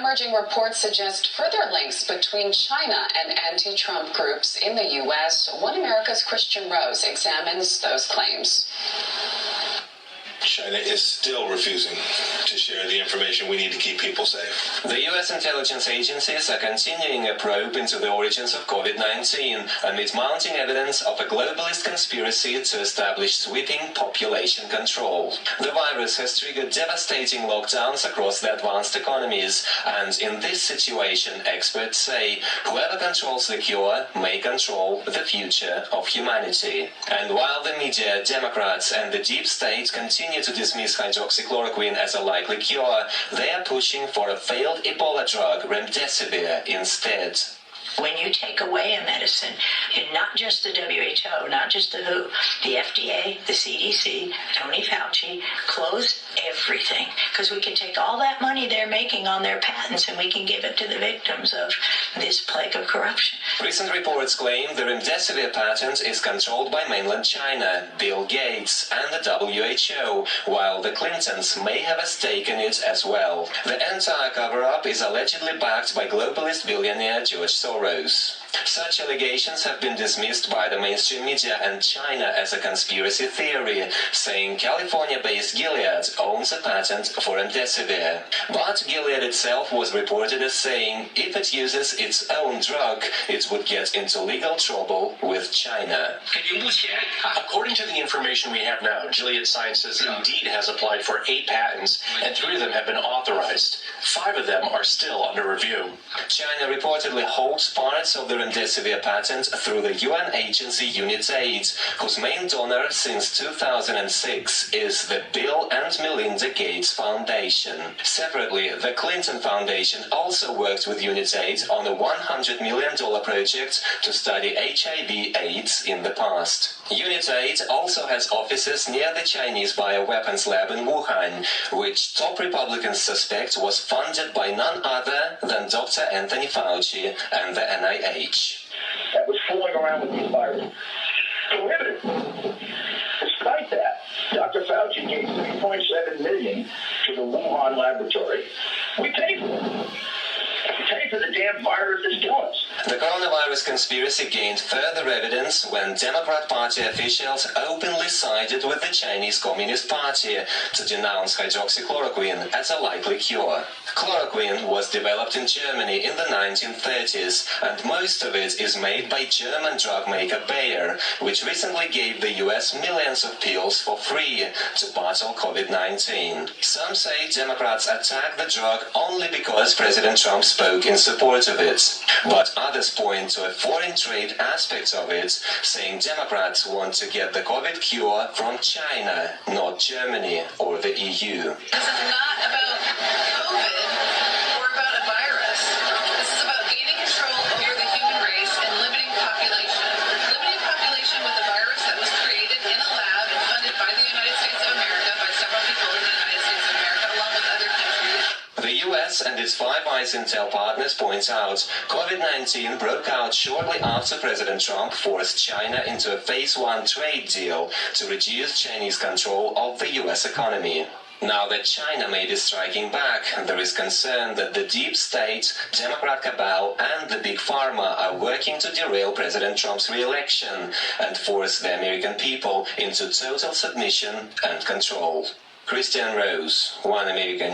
emerging reports suggest further links between China and anti-Trump groups in the U.S. One America's Christian Rose examines those claims. China is still refusing to share the information we need to keep people safe. The U.S. intelligence agencies are continuing a probe into the origins of COVID-19 amid mounting evidence of a globalist conspiracy to establish sweeping population control. The virus has triggered devastating lockdowns across the advanced economies, and in this situation, experts say, whoever controls the cure may control the future of humanity. And while the media, Democrats, and the deep state continue to dismiss hydroxychloroquine as a likely cure, they are pushing for a failed Ebola drug, remdesivir, instead. When you take away a medicine, and not just the WHO, not just the WHO, the FDA, the CDC, Tony Fauci, close everything. Because we can take all that money they're making on their patents and we can give it to the victims of this plague of corruption. Recent reports claim the remdesivir patent is controlled by mainland China, Bill Gates, and the WHO, while the Clintons may have a stake in it as well. The entire cover-up is allegedly backed by globalist billionaire George Soros. Such allegations have been dismissed by the mainstream media and China as a conspiracy theory, saying California-based Gilead owns a patent for remdesivir. But Gilead itself was reported as saying if it uses its own drug, it would get into legal trouble with China. According to the information we have now, Gilead Sciences indeed has applied for 8 patents, and 3 of them have been authorized. 5 of them are still under review. China reportedly holds parts of the remdesivir patent through the UN agency UNITAID, whose main donor since 2006 is the Bill and Melinda Gates Foundation. Separately, the Clinton Foundation also worked with UNITAID on a $100 million project to study HIV/AIDS in the past. UNITAID also has offices near the Chinese bioweapons lab in Wuhan, which top Republicans suspect was funded by none other than Dr. Anthony Fauci and the NIH. That was fooling around with these viruses. Prohibited. Despite that, Dr. Fauci gave $3.7 million to the Wuhan laboratory. We paid for it. We paid for the damn virus that's killing us. The coronavirus conspiracy gained further evidence when Democrat Party officials openly sided with the Chinese Communist Party to denounce hydroxychloroquine as a likely cure. Chloroquine was developed in Germany in the 1930s, and most of it is made by German drug maker Bayer, which recently gave the US millions of pills for free to battle COVID-19. Some say Democrats attack the drug only because President Trump spoke in support of it. But others point to a foreign trade aspect of it, saying Democrats want to get the COVID cure from China, not Germany or the EU. This is not about COVID or about a virus. This is about gaining control over the human race and limiting population. Limiting population with a virus that was created in a lab and funded by the United States of America, by several people in the United States of America, along with other countries. The US and its Five Eyes intel partners point out COVID-19 broke out shortly after President Trump forced China into a Phase 1 trade deal to reduce Chinese control of the US economy. Now that China may be striking back, there is concern that the deep state, Democrat cabal, and the big pharma are working to derail President Trump's re-election and force the American people into total submission and control. Christian Rose, One American